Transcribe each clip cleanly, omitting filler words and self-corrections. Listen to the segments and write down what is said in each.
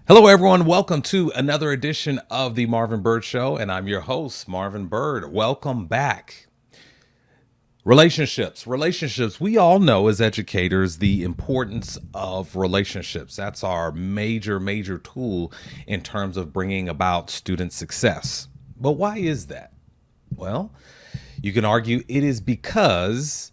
Hello, everyone. Welcome to another edition of the Marvin Byrd Show, and I'm your host, Marvin Byrd. Welcome back. Relationships. We all know as educators the importance of relationships. That's our major tool in terms of bringing about student success. But why is that? Well, you can argue it is because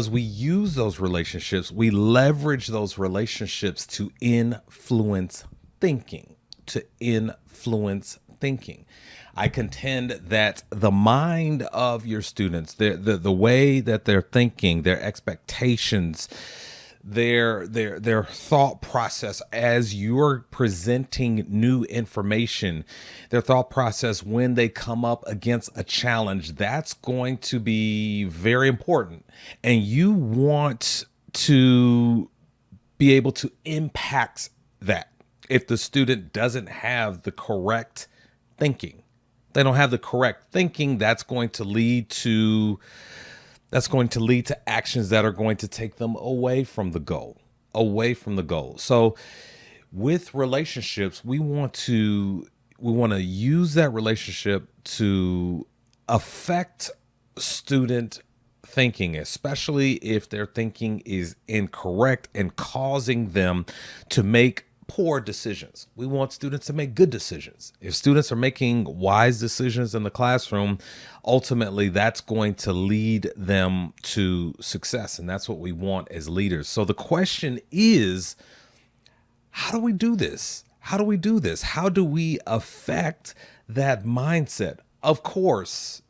we use those relationships, we leverage those relationships to influence thinking, I contend that the mind of your students, the way that they're thinking, their expectations, their thought process as you're presenting new information, their thought process when they come up against a challenge, that's going to be very important. And you want to be able to impact that. If the student doesn't have the correct thinking, they don't have the correct thinking, that's going to lead to actions that are going to take them away from the goal. So with relationships, we want to use that relationship to affect student thinking, especially if their thinking is incorrect and causing them to make poor decisions. We want students to make good decisions. If students are making wise decisions in the classroom, ultimately that's going to lead them to success. And that's what we want as leaders. So the question is, how do we do this? How do we affect that mindset? Of course,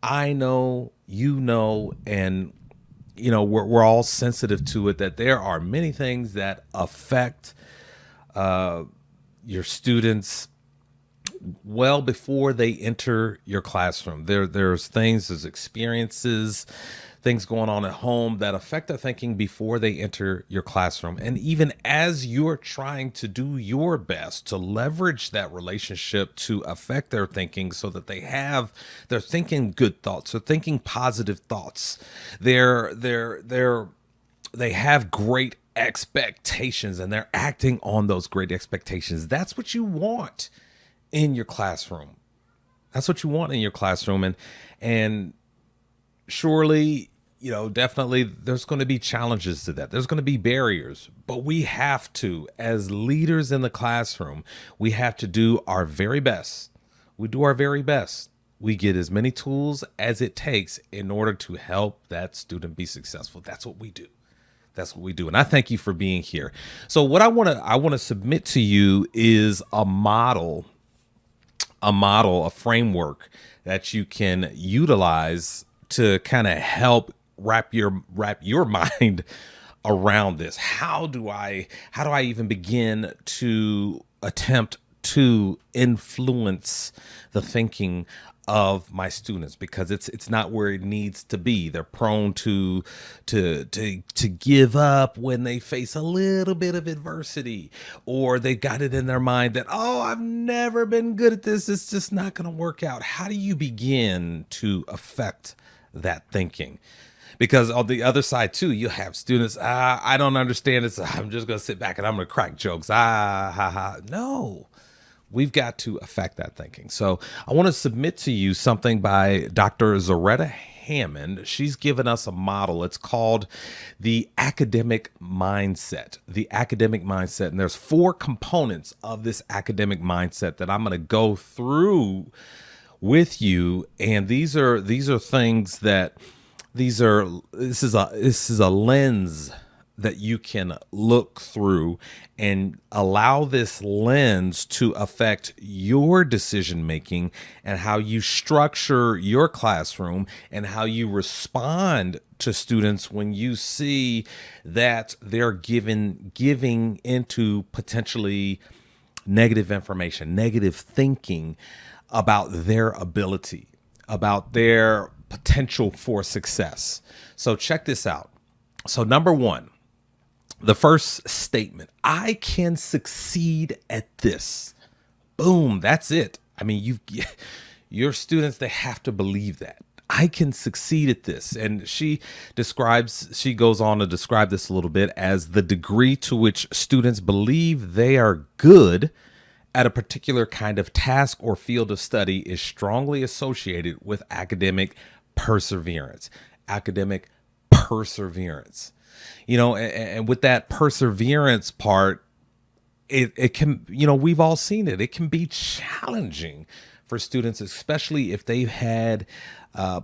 I know, and we're all sensitive to it, that there are many things that affect your students well before they enter your classroom. There's experiences, things going on at home that affect their thinking before they enter your classroom. And even as you're trying to do your best to leverage that relationship to affect their thinking so that they're thinking good thoughts, they're thinking positive thoughts, they have great expectations and they're acting on those great expectations. That's what you want in your classroom. And surely, definitely there's going to be challenges to that. There's going to be barriers, but we have to, as leaders in the classroom, we have to do our very best. We do our very best. We get as many tools as it takes in order to help that student be successful. That's what we do. And I thank you for being here. So what I want to submit to you is a a framework that you can utilize to kind of help wrap your mind around this. How do I even begin to attempt to influence the thinking of my students? Because it's not where it needs to be. They're prone to give up when they face a little bit of adversity, or they got it in their mind that, oh, I've never been good at this, it's just not going to work out. How do you begin to affect that thinking? Because on the other side too, you have students, I don't understand it, so I'm just going to sit back and I'm going to crack jokes. No, we've got to affect that thinking. So I want to submit to you something by Dr. Zaretta Hammond. She's given us a model. It's called the academic mindset. And there's 4 components of this academic mindset that I'm going to go through with you. And these are things that this is a lens that you can look through and allow this lens to affect your decision making and how you structure your classroom and how you respond to students when you see that they're giving into potentially negative information, negative thinking about their ability, about their potential for success. So check this out. So number 1, the first statement, I can succeed at this. Boom, that's it. I mean, your students, they have to believe that. I can succeed at this. And she goes on to describe this a little bit as the degree to which students believe they are good at a particular kind of task or field of study is strongly associated with academic perseverance. Academic perseverance. And with that perseverance part, it can, we've all seen it. It can be challenging for students, especially if they've had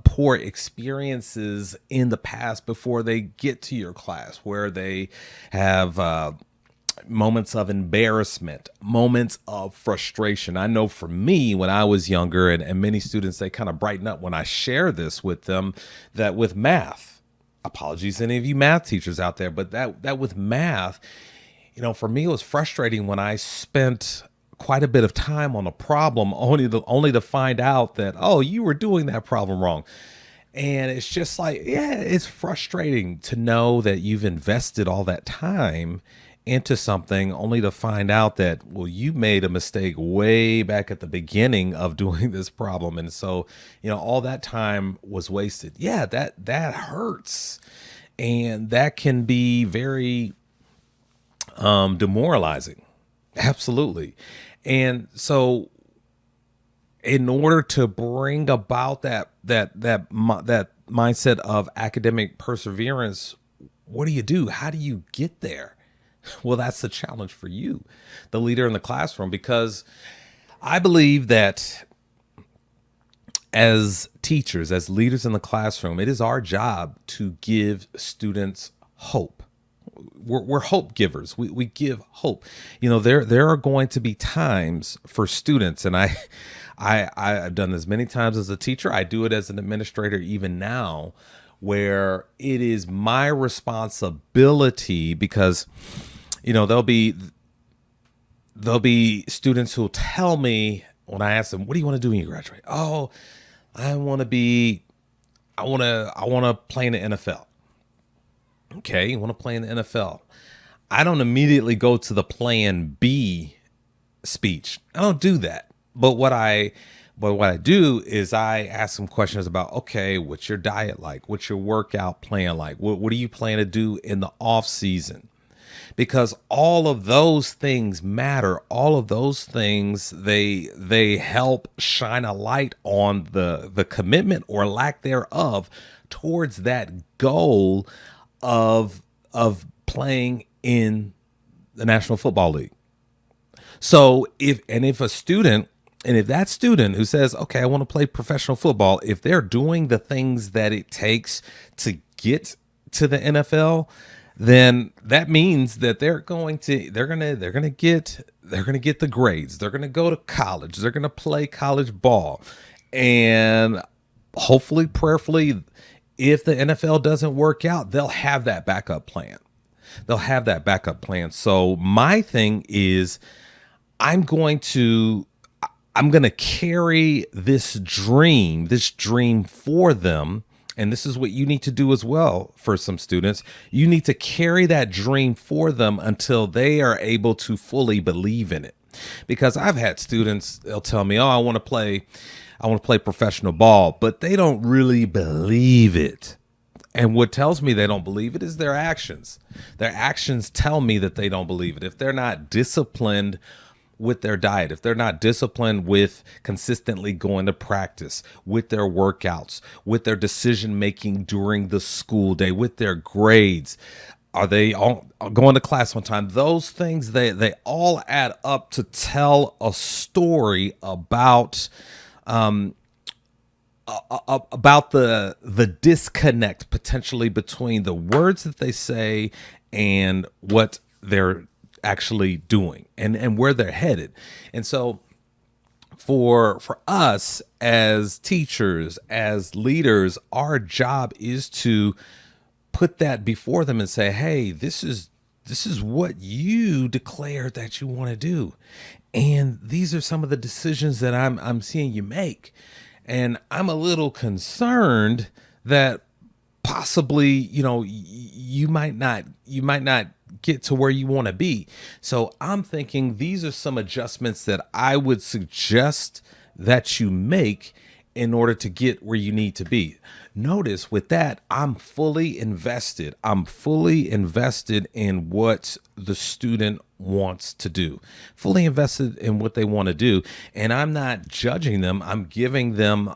poor experiences in the past before they get to your class, where they have moments of embarrassment, moments of frustration. I know for me, when I was younger, and many students, they kind of brighten up when I share this with them, that with math, apologies to any of you math teachers out there, but that with math, for me, it was frustrating when I spent quite a bit of time on a problem only to find out that, oh, you were doing that problem wrong. And it's just like, yeah, it's frustrating to know that you've invested all that time into something only to find out that, well, you made a mistake way back at the beginning of doing this problem. And so, all that time was wasted. Yeah, that hurts. And that can be very demoralizing. Absolutely. And so in order to bring about that mindset of academic perseverance, what do you do? How do you get there? Well, that's the challenge for you, the leader in the classroom, because I believe that as teachers, as leaders in the classroom, it is our job to give students hope. We're hope givers. We give hope. There are going to be times for students, and I've done this many times as a teacher. I do it as an administrator even now, where it is my responsibility, because there'll be students who'll tell me when I ask them, "What do you want to do when you graduate?" "Oh, I want to play in the NFL." Okay, you want to play in the NFL. I don't immediately go to the plan B speech. I don't do that. But what I do is I ask them questions about, okay, what's your diet like? What's your workout plan like? What do you plan to do in the off season? Because all of those things matter. All of those things, they help shine a light on the commitment or lack thereof towards that goal of playing in the National Football League. So if that student who says, okay, I want to play professional football, if they're doing the things that it takes to get to the NFL, then that means that they're going to get the grades. They're going to go to college. They're going to play college ball. And hopefully, prayerfully, if the NFL doesn't work out, they'll have that backup plan. So my thing is, I'm going to carry this dream for them. And this is what you need to do as well for some students. You need to carry that dream for them until they are able to fully believe in it. Because I've had students, they'll tell me, oh, I want to play professional ball, but they don't really believe it. And what tells me they don't believe it is their actions. Their actions tell me that they don't believe it. If they're not disciplined with their diet, if they're not disciplined with consistently going to practice, with their workouts, with their decision making during the school day, with their grades, are they all going to class on time? Those things, they all add up to tell a story about the disconnect potentially between the words that they say and what they're actually doing and where they're headed. And so for us as teachers, as leaders, our job is to put that before them and say, hey, this is what you declared that you want to do. And these are some of the decisions that I'm seeing you make. And I'm a little concerned that possibly, you might not get to where you want to be. So I'm thinking these are some adjustments that I would suggest that you make in order to get where you need to be. Notice with that, I'm fully invested. I'm fully invested in what the student wants to do, fully invested in what they want to do. And I'm not judging them. I'm giving them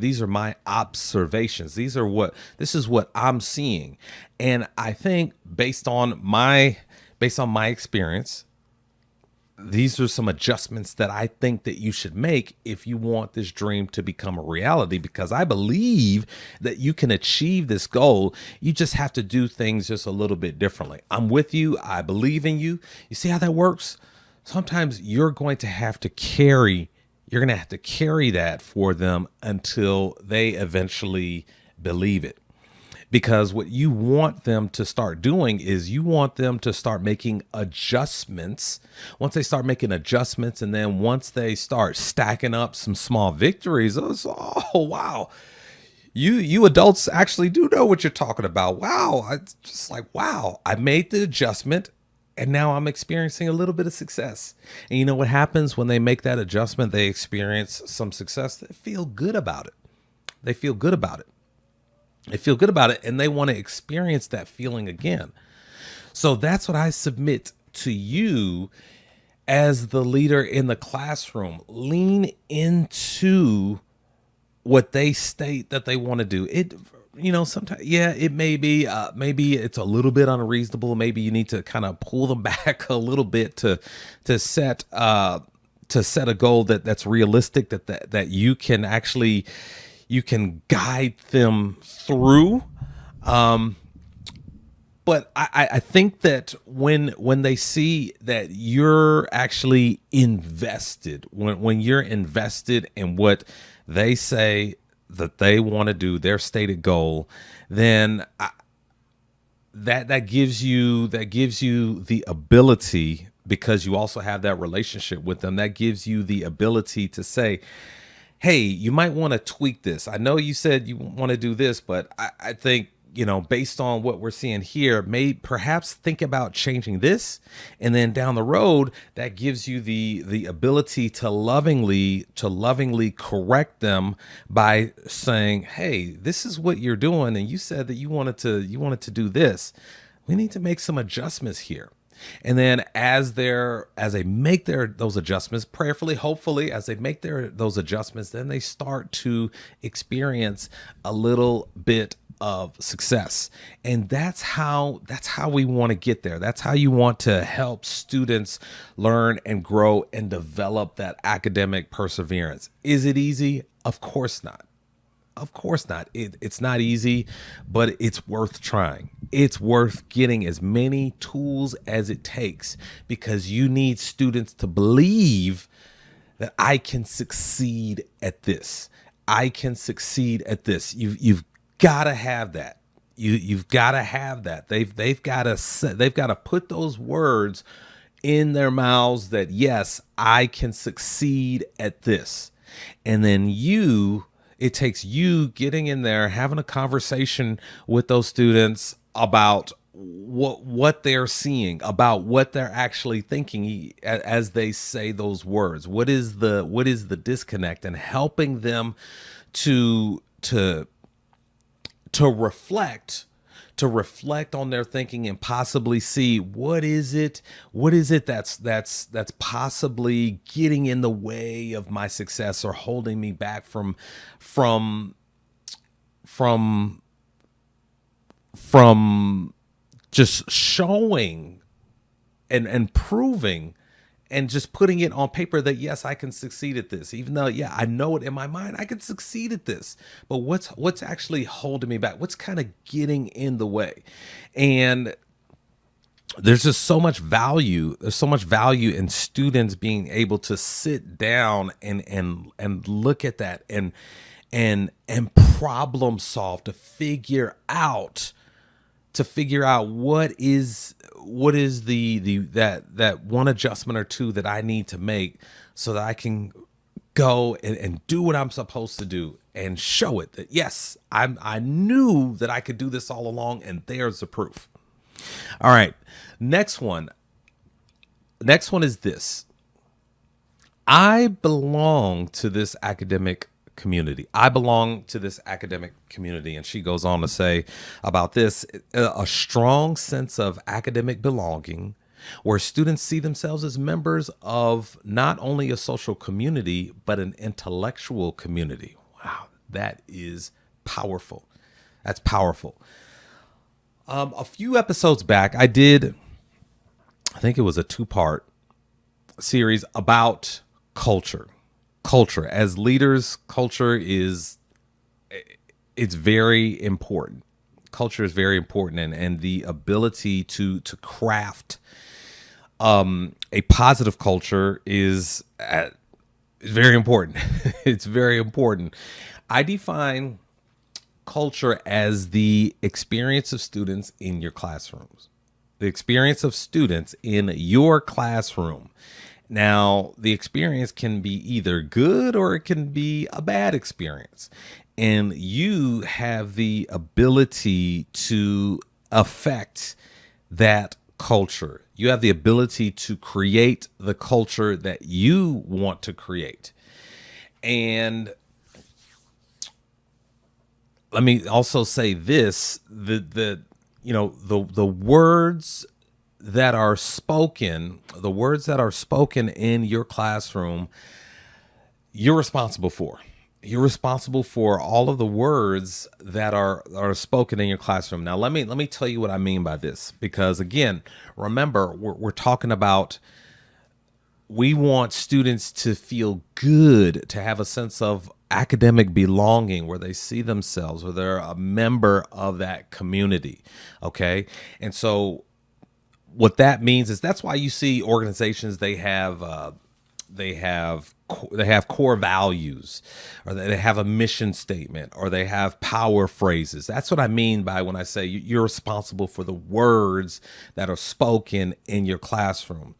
these are my observations. This is what I'm seeing. And I think based on my experience, these are some adjustments that I think that you should make if you want this dream to become a reality, because I believe that you can achieve this goal. You just have to do things just a little bit differently. I'm with you. I believe in you. You see how that works? Sometimes you're going to have to carry that for them until they eventually believe it. Because what you want them to start doing is you want them to start making adjustments. Once they start making adjustments, and then once they start stacking up some small victories, oh wow, you adults actually do know what you're talking about. Wow, it's just like, wow, I made the adjustment and now I'm experiencing a little bit of success. And you know what happens when they make that adjustment? They experience some success. They feel good about it. They feel good about it. They feel good about it, and they want to experience that feeling again. So that's what I submit to you as the leader in the classroom. Lean into what they state that they want to do. Sometimes, yeah, it may be, maybe it's a little bit unreasonable. Maybe you need to kind of pull them back a little bit to set a goal that's realistic, that you can actually, you can guide them through. But I think that when they see that you're actually invested, when you're invested in what they say that they want to do, their stated goal, then that gives you the ability, because you also have that relationship with them, that gives you the ability to say, hey, you might want to tweak this. I know you said you want to do this, but I think, based on what we're seeing here, perhaps think about changing this. And then down the road, that gives you the ability to lovingly correct them by saying, hey, this is what you're doing, and you said that you wanted to do this. We need to make some adjustments here. And then as they make those adjustments, prayerfully, hopefully, as they make those adjustments, then they start to experience a little bit of success. And that's how we want to get there. That's how you want to help students learn and grow and develop that academic perseverance. Is it easy? Of course not. Of course not. It's not easy, but it's worth trying. It's worth getting as many tools as it takes, because you need students to believe that I can succeed at this. I can succeed at this. You've got to have that. You've got to have that. They've got to put those words in their mouths that, yes, I can succeed at this. And then it takes you getting in there, having a conversation with those students about what they're seeing, about what they're actually thinking as they say those words. What is the disconnect, and helping them to reflect on their thinking and possibly see what is it that's possibly getting in the way of my success, or holding me back from just showing and proving and just putting it on paper that, yes, I can succeed at this, even though, yeah, I know it in my mind, I can succeed at this. But what's actually holding me back? What's kind of getting in the way? And there's just so much value. There's so much value in students being able to sit down and look at that and problem solve, to figure out what is that one adjustment or two that I need to make, so that I can go and do what I'm supposed to do, and show it that, yes, I knew that I could do this all along, and there's the proof. All right, next one is this: I belong to this academic community. I belong to this academic community. And she goes on to say about this, a strong sense of academic belonging where students see themselves as members of not only a social community, but an intellectual community. Wow, that is powerful. That's powerful. A few episodes back, I think it was a 2-part series about culture. Culture as leaders, it's very important. Culture is very important, and the ability to craft a positive culture is very important. It's very important. I define culture as the experience of students in your classrooms. The experience of students in your classroom. Now, the experience can be either good or it can be a bad experience. And you have the ability to affect that culture. You have the ability to create the culture that you want to create. And let me also say this, the words that are spoken, in your classroom, you're responsible for. You're responsible for all of the words that are spoken in your classroom. Now, let me tell you what I mean by this, because again, remember, we're talking about, we want students to feel good, to have a sense of academic belonging where they see themselves, where they're a member of that community. Okay. And so what that means is, that's why you see organizations, they have core values, or they have a mission statement, or they have power phrases. That's what I mean by when I say you're responsible for the words that are spoken in your classroom.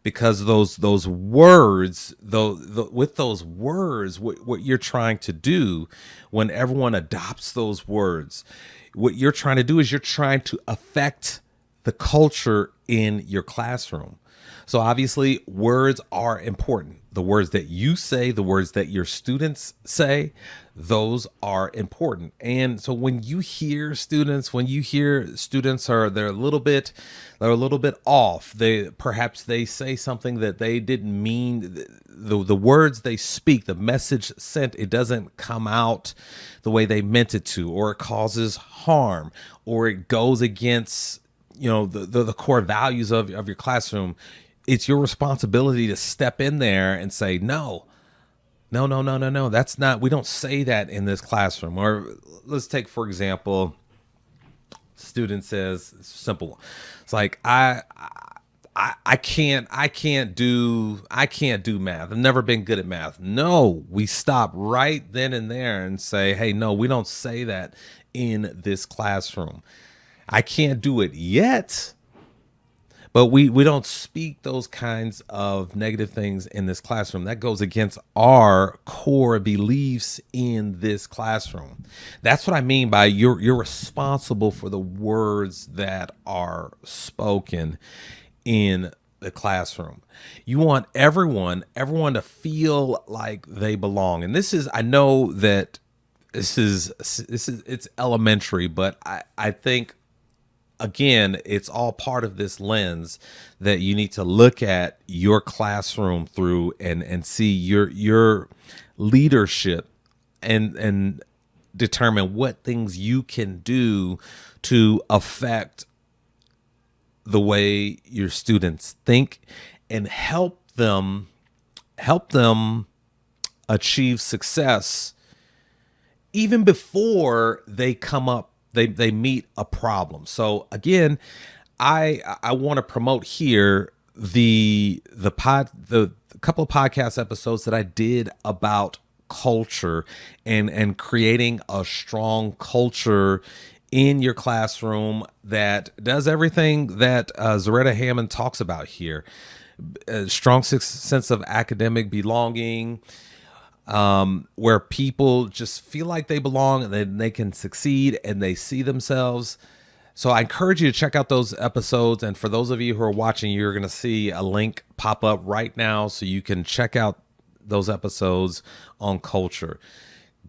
Because those words, with those words, what you're trying to do when everyone adopts those words, what you're trying to do is you're trying to affect the culture in your classroom. So obviously, words are important. The words that you say, the words that your students say, those are important. And so when you hear students, they're a little bit off. Perhaps they say something that they didn't mean. The words they speak, the message sent, it doesn't come out the way they meant it to, or it causes harm, or it goes against the core values of your classroom. It's your responsibility to step in there and say, no, that's not, we don't say that in this classroom. Or let's take, for example, student says, simple. It's like, I can't do math. I've never been good at math. No, we stop right then and there and say, hey, no, we don't say that in this classroom. I can't do it yet, but we don't speak those kinds of negative things in this classroom. That goes against our core beliefs in this classroom. That's what I mean by you're responsible for the words that are spoken in the classroom. You want everyone to feel like they belong. And I know that it's elementary, but I think, again, it's all part of this lens that you need to look at your classroom through and see your leadership and determine what things you can do to affect the way your students think and help them achieve success even before they come up, they meet a problem. So again, I want to promote here the couple of podcast episodes that I did about culture and creating a strong culture in your classroom that does everything that Zaretta Hammond talks about here. A strong sense of academic belonging, where people just feel like they belong and then they can succeed and they see themselves. So I encourage you to check out those episodes. And for those of you who are watching, you're going to see a link pop up right now so you can check out those episodes on culture.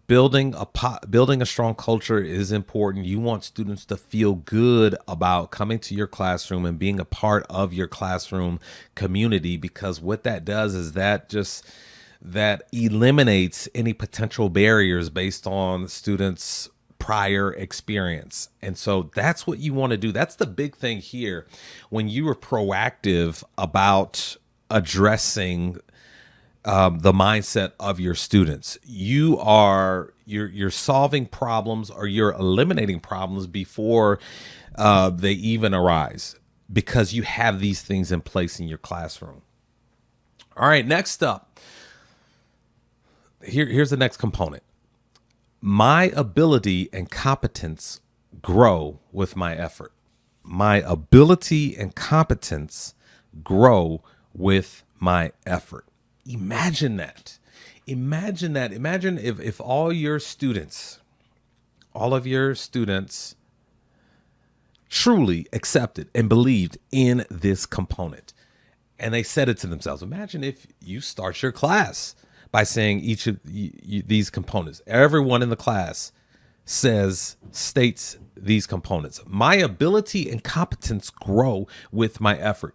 Building a strong culture is important. You want students to feel good about coming to your classroom and being a part of your classroom community, because what that does is that eliminates any potential barriers based on students' prior experience. And so that's what you want to do. That's the big thing here. When you are proactive about addressing the mindset of your students, you're solving problems, or you're eliminating problems before they even arise, because you have these things in place in your classroom. All right, next up, here's the next component. My ability and competence grow with my effort. My ability and competence grow with my effort. Imagine that. Imagine that. Imagine if all of your students truly accepted and believed in this component, and they said it to themselves. Imagine if you start your class by saying each of these components. Everyone in the class states these components. My ability and competence grow with my effort.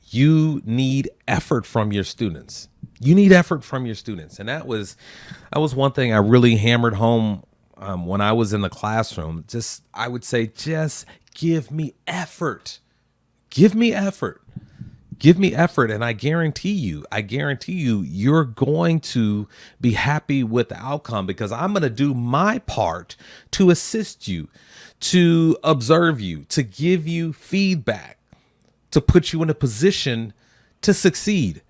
You need effort from your students. You need effort from your students. And that was one thing I really hammered home when I was in the classroom. I would say, just give me effort. Give me effort. Give me effort. And I guarantee you, you're going to be happy with the outcome, because I'm going to do my part to assist you, to observe you, to give you feedback, to put you in a position to succeed.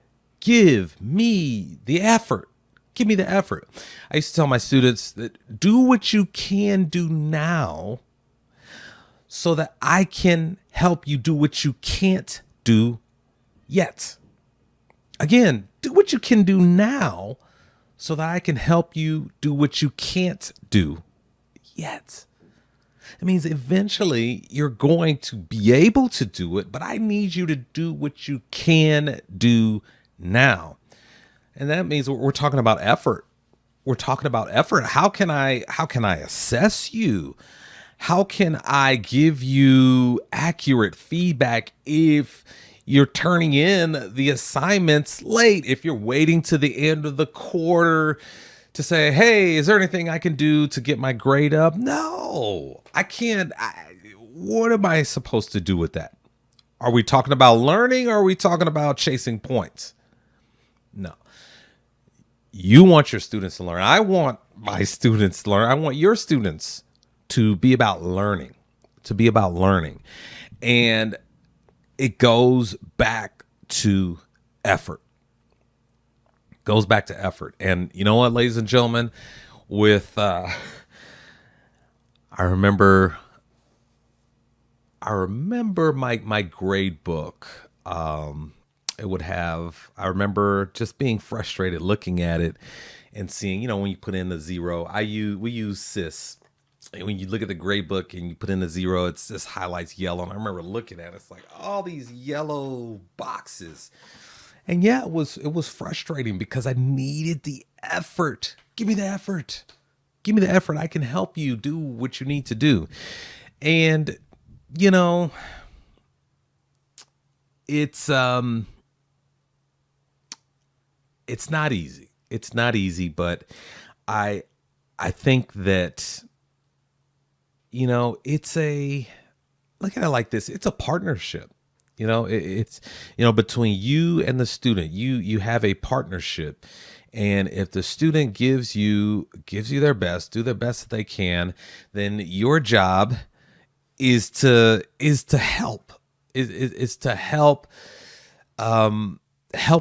Give me the effort. Give me the effort. I used to tell my students that do what you can do now so that I can help you do what you can't do yet. Again, do what you can do now so that I can help you do what you can't do yet. It means eventually you're going to be able to do it, but I need you to do what you can do now. And that means we're talking about effort. We're talking about effort. How can I assess you? How can I give you accurate feedback if you're turning in the assignments late, if you're waiting to the end of the quarter to say, hey, is there anything I can do to get my grade up? No, I can't. What am I supposed to do with that? Are we talking about learning, or are we talking about chasing points? No. You want your students to learn. I want my students to learn. I want your students to be about learning, And it goes back to effort. And you know what, ladies and gentlemen, I remember my grade book. I remember just being frustrated looking at it and seeing, when you put in the zero, we use SIS. And when you look at the grade book and you put in the zero, it just highlights yellow. And I remember looking at it, it's like all these yellow boxes. And yeah, it was frustrating because I needed the effort. Give me the effort. Give me the effort. I can help you do what you need to do. And, it's not easy. It's not easy, but I think that, look at it like this. It's a partnership. It's between you and the student. You have a partnership, and if the student gives you their best, do the best that they can, then your job is to help. Is to help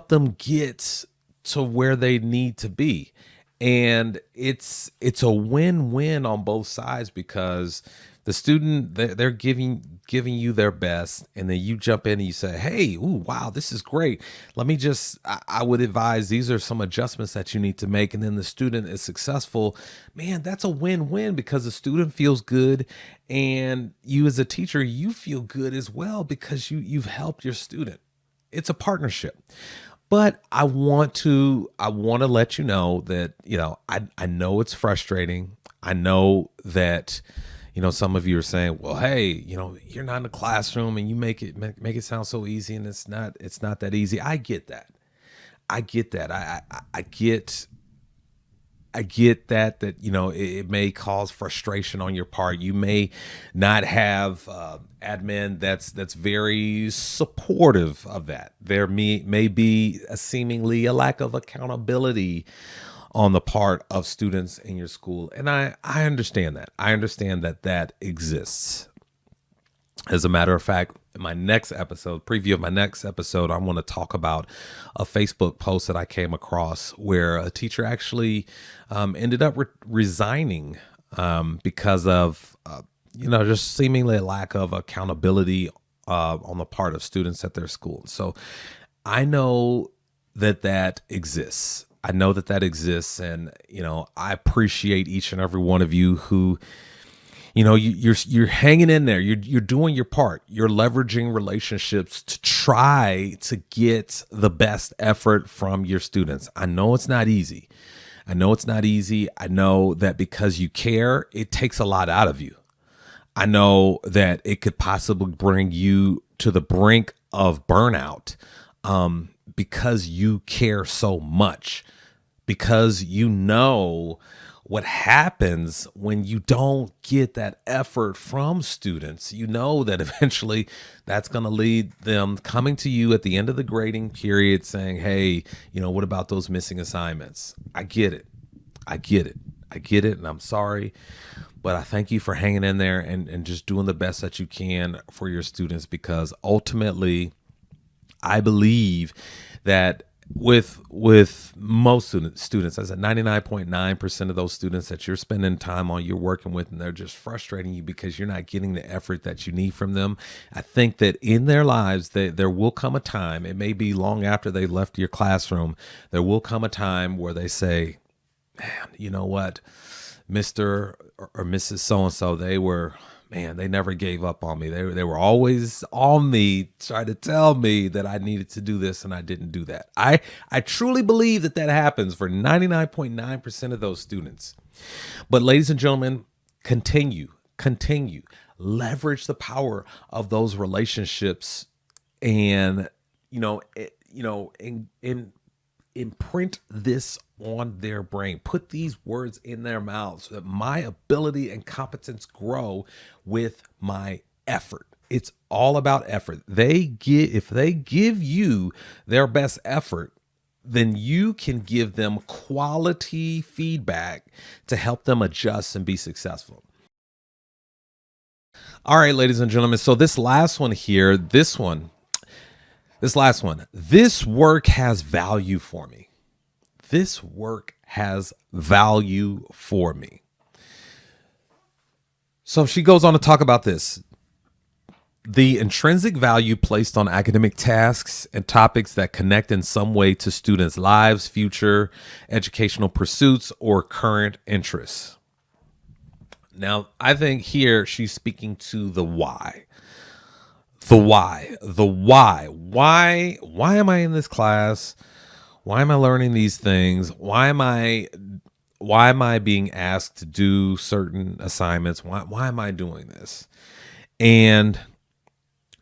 them get to where they need to be. And it's a win-win on both sides, because the student, they're giving you their best, and then you jump in and you say, hey, ooh, wow, this is great. I would advise these are some adjustments that you need to make. And then the student is successful. Man, that's a win-win, because the student feels good, and you as a teacher, you feel good as well, because you've helped your student. It's a partnership. But I want to let you know that, I know it's frustrating. I know that, some of you are saying, well, hey, you're not in the classroom and you make it sound so easy, and it's not that easy. I get that. I get that. I get that it may cause frustration on your part. You may not have admin that's very supportive of that. There may be seemingly a lack of accountability on the part of students in your school, and I understand that. I understand that exists. As a matter of fact, in my next episode, preview of my next episode, I want to talk about a Facebook post that I came across where a teacher actually ended up resigning because of, just seemingly a lack of accountability on the part of students at their school. So I know that exists. I know that exists. And, I appreciate each and every one of you who you're hanging in there. You're doing your part. You're leveraging relationships to try to get the best effort from your students. I know it's not easy. I know that because you care, it takes a lot out of you. I know that it could possibly bring you to the brink of burnout because you care so much, because what happens when you don't get that effort from students. You know that eventually that's going to lead them coming to you at the end of the grading period saying, hey, what about those missing assignments? I get it. And I'm sorry, but I thank you for hanging in there and just doing the best that you can for your students, because ultimately I believe that with most students, I said 99.9% of those students that you're spending time on, you're working with, and they're just frustrating you because you're not getting the effort that you need from them. I think that in their lives, there will come a time, it may be long after they left your classroom, there will come a time where they say, man, you know what, Mr. or Mrs. So-and-so, they never gave up on me. They were always on me, trying to tell me that I needed to do this, and I didn't do that. I truly believe that happens for 99.9% of those students. But ladies and gentlemen, continue, leverage the power of those relationships, and imprint this on their brain. Put these words in their mouths so that my ability and competence grow with my effort. It's all about effort. If they give you their best effort, then you can give them quality feedback to help them adjust and be successful. All right, ladies and gentlemen. So this last one here, this work has value for me. This work has value for me. So she goes on to talk about this. The intrinsic value placed on academic tasks and topics that connect in some way to students' lives, future educational pursuits, or current interests. Now, I think here she's speaking to the why. The why. Why am I in this class? Why am I learning these things? Why am I being asked to do certain assignments? Why am I doing this? And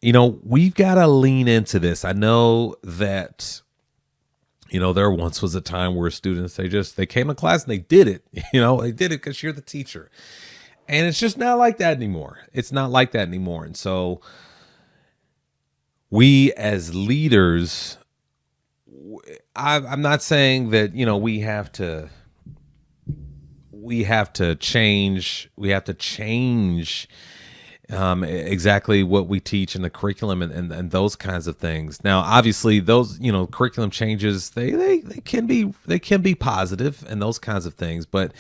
we've got to lean into this. I know that there once was a time where students they came to class and they did it. They did it because you're the teacher. And it's just not like that anymore. And so we as leaders, I'm not saying that we have to change exactly what we teach in the curriculum and those kinds of things. Now, obviously, those curriculum changes they can be positive and those kinds of things, but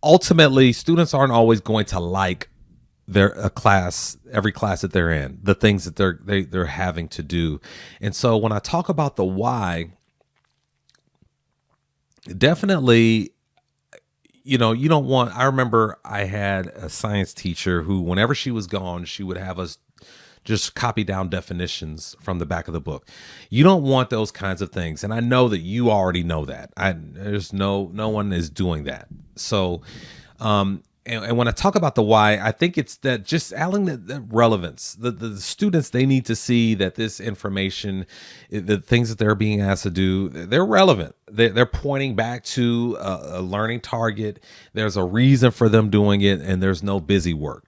ultimately, students aren't always going to like every class that they're in, the things that they're having to do. And so when I talk about the why, definitely, you don't want, I remember I had a science teacher who, whenever she was gone, she would have us just copy down definitions from the back of the book. You don't want those kinds of things. And I know that you already know that. There's no one is doing that. So, and when I talk about the why, I think it's that just adding the relevance. The students, they need to see that this information, the things that they're being asked to do, they're relevant. They're pointing back to a learning target. There's a reason for them doing it, and there's no busy work.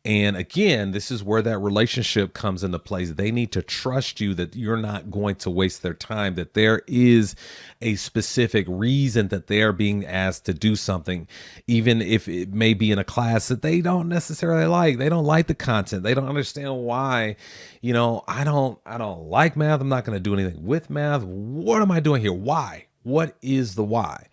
And again, this is where that relationship comes into place. They need to trust you that you're not going to waste their time, that there is a specific reason that they are being asked to do something, even if it may be in a class that they don't necessarily like. They don't like the content. They don't understand why. I don't like math. I'm not going to do anything with math. What am I doing here? Why? What is the why?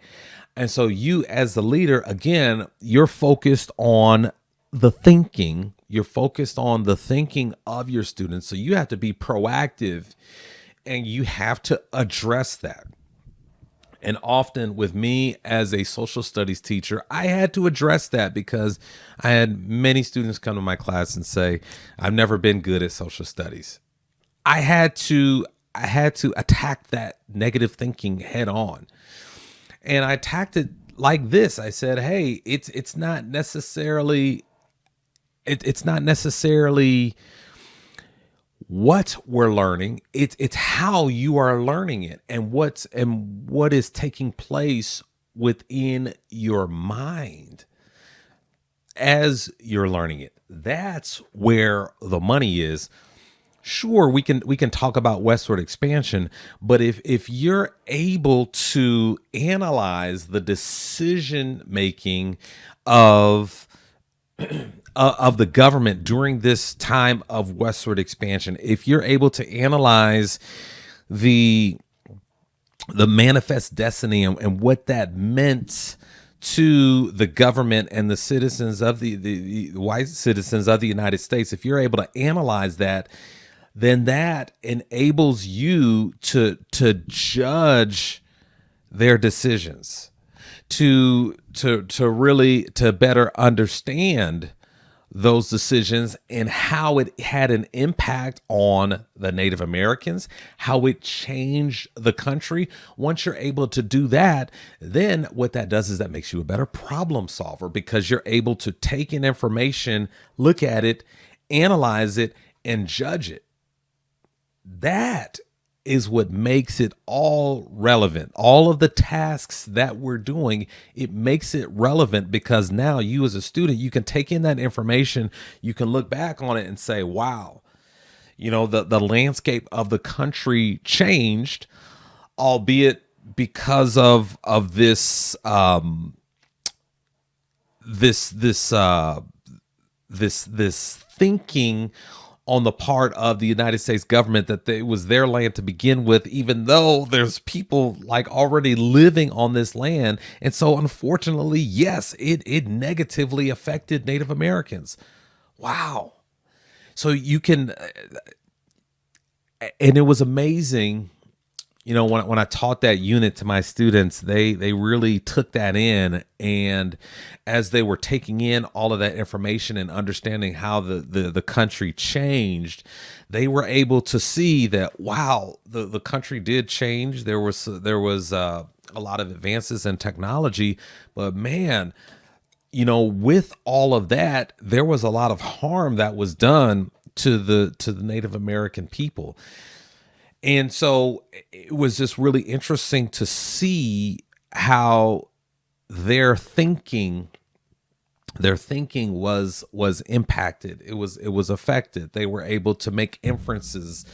And so you, as the leader, again, you're focused on the thinking. You're focused on the thinking of your students. So you have to be proactive and you have to address that. And often with me as a social studies teacher, I had to address that because I had many students come to my class and say, I've never been good at social studies. I had to attack that negative thinking head on. And I attacked it like this. I said, hey, it's not necessarily what we're learning. It's how you are learning it and what is taking place within your mind as you're learning it. That's where the money is. Sure, we can talk about westward expansion, but if you're able to analyze the decision making of the government during this time of westward expansion, if you're able to analyze the manifest destiny and what that meant to the government and the citizens of the white citizens of the United States, if you're able to analyze that, then that enables you to judge their decisions, to really better understand those decisions and how it had an impact on the Native Americans, how it changed the country. Once you're able to do that, then what that does is that makes you a better problem solver because you're able to take in information, look at it, analyze it, and judge it. That is what makes it all relevant. All of the tasks that we're doing, it makes it relevant because now you as a student, you can take in that information, you can look back on it and say, wow, the landscape of the country changed, albeit because of this thinking on the part of the United States government that it was their land to begin with, even though there's people like already living on this land. And so unfortunately, yes, it negatively affected Native Americans. Wow. So you can, and it was amazing. When I taught that unit to my students, they really took that in. And as they were taking in all of that information and understanding how the country changed, they were able to see that, wow, the country did change. There was a lot of advances in technology, but man, with all of that, there was a lot of harm that was done to the Native American people. And so it was just really interesting to see how their thinking was impacted. It was affected. They were able to make inferences.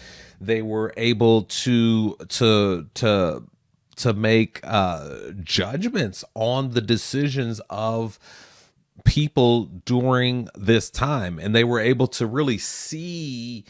They were able to make judgments on the decisions of people during this time, and they were able to really see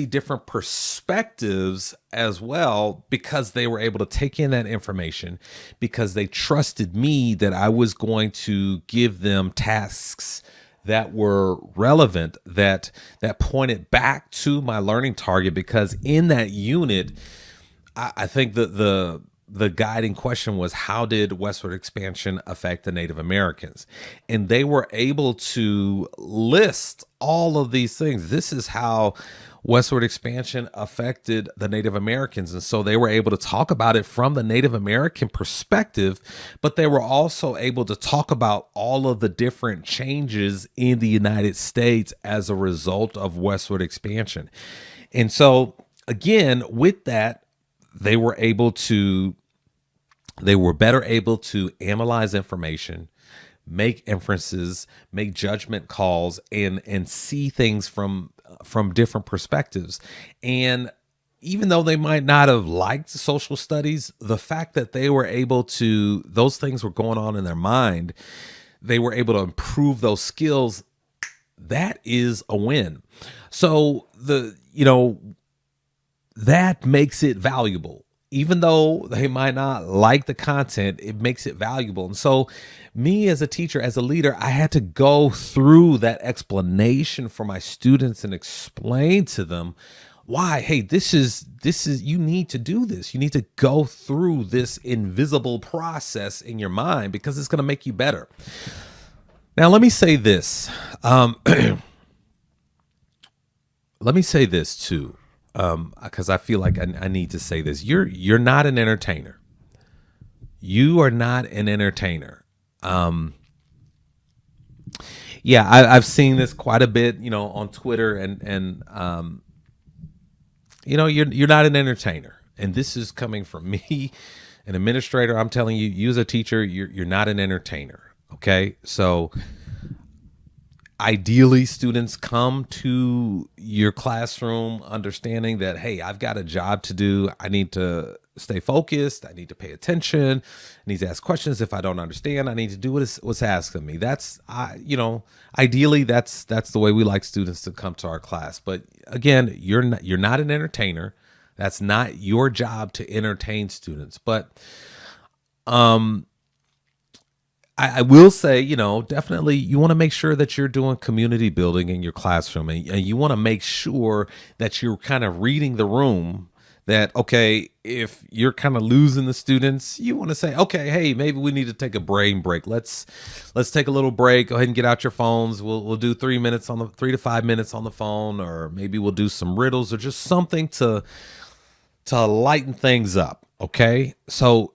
different perspectives as well, because they were able to take in that information, because they trusted me that I was going to give them tasks that were relevant, that pointed back to my learning target. Because in that unit, I think that the guiding question was, how did westward expansion affect the Native Americans? And they were able to list all of these things. This is how westward expansion affected the Native Americans. And so they were able to talk about it from the Native American perspective, but they were also able to talk about all of the different changes in the United States as a result of westward expansion. And so again, with that, they were better able to analyze information, make inferences, make judgment calls, and see things from different perspectives. And even though they might not have liked social studies, the fact that they were able to, those things were going on in their mind, they were able to improve those skills. That is a win. So that makes it valuable. Even though they might not like the content, it makes it valuable. And so me as a teacher, as a leader, I had to go through that explanation for my students and explain to them why, hey, this is, you need to do this. You need to go through this invisible process in your mind because it's going to make you better. Now, let me say this. Let me say this too. Because I feel like I need to say this. You're not an entertainer. You are not an entertainer. Yeah, I've seen this quite a bit, on Twitter, and you're not an entertainer. And this is coming from me, an administrator. I'm telling you, you as a teacher, you're not an entertainer. Okay, so ideally, students come to your classroom understanding that, hey, I've got a job to do. I need to stay focused. I need to pay attention. I need to ask questions. If I don't understand, I need to do what's asked of me. Ideally, that's the way we like students to come to our class. But again, you're not an entertainer. That's not your job to entertain students. But I will say, definitely you want to make sure that you're doing community building in your classroom, and you want to make sure that you're kind of reading the room. That, okay, if you're kind of losing the students, you want to say, okay, hey, maybe we need to take a brain break. Let's take a little break. Go ahead and get out your phones. We'll do 3 to 5 minutes on the phone, or maybe we'll do some riddles or just something to lighten things up. Okay, so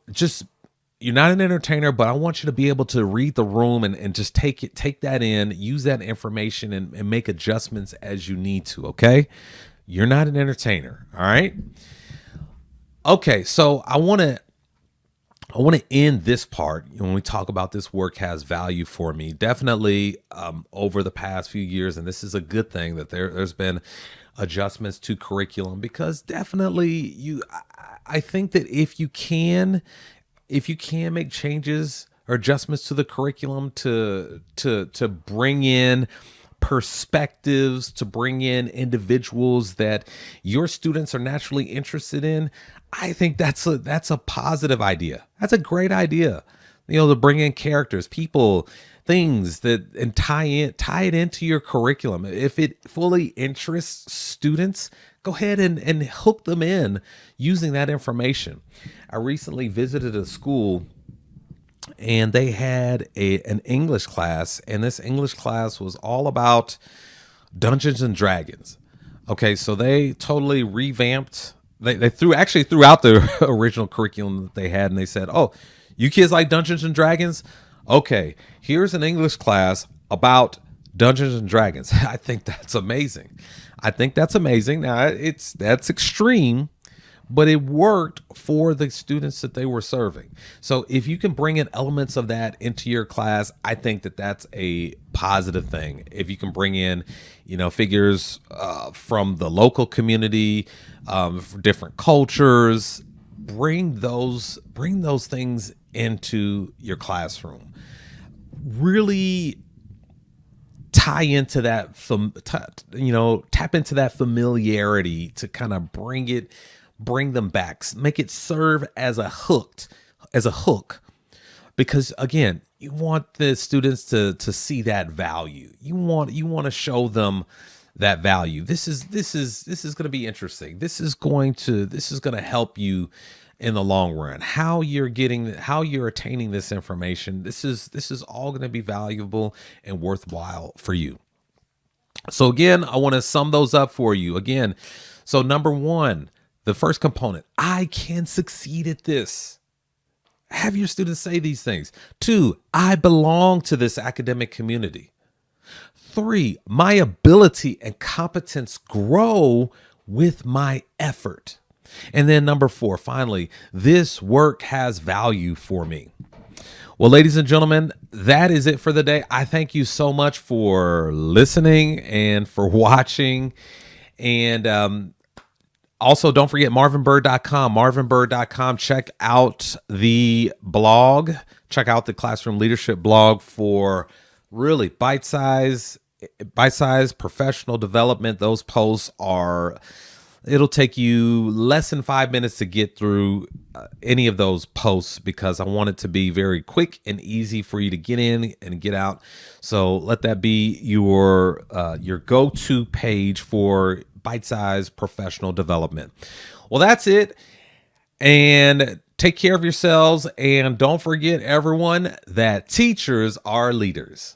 you're not an entertainer, but I want you to be able to read the room and just take that in, use that information and make adjustments as you need to. Okay. You're not an entertainer. All right. Okay. So I want to end this part when we talk about this work has value for me. Definitely over the past few years, and this is a good thing that there's been adjustments to curriculum, because definitely I think that if you can make changes or adjustments to the curriculum to bring in perspectives, to bring in individuals that your students are naturally interested in, I think that's a positive idea. That's a great idea. To bring in characters, people, things and tie it into your curriculum. If it fully interests students, go ahead and hook them in using that information. I recently visited a school, and they had an English class, and this English class was all about Dungeons and Dragons. Okay, so they totally revamped. They threw out the original curriculum that they had, and they said, "Oh, you kids like Dungeons and Dragons? Okay, here's an English class about Dungeons and Dragons." I think that's amazing. Now that's extreme, but it worked for the students that they were serving. So if you can bring in elements of that into your class, I think that that's a positive thing. If you can bring in, figures from the local community, different cultures, bring those things into your classroom. Really tie into that, tap into that familiarity to kind of bring them back, make it serve as a hook, because again, you want the students to see that value. You want to show them that value. This is going to be interesting. This is going to help you in the long run, how you're getting, how you're attaining this information. This is all going to be valuable and worthwhile for you. So again, I want to sum those up for you again. So number one, the first component, I can succeed at this. Have your students say these things. Two, I belong to this academic community. Three, my ability and competence grow with my effort. And then number four, finally, this work has value for me. Well, ladies and gentlemen, that is it for the day. I thank you so much for listening and for watching. And also, don't forget marvinbyrd.com, marvinbyrd.com. Check out the blog. Check out the Classroom Leadership blog for really bite-size professional development. Those posts are, it'll take you less than 5 minutes to get through any of those posts, because I want it to be very quick and easy for you to get in and get out. So let that be your go-to page for bite-sized professional development. Well, that's it. And take care of yourselves. And don't forget, everyone, that teachers are leaders.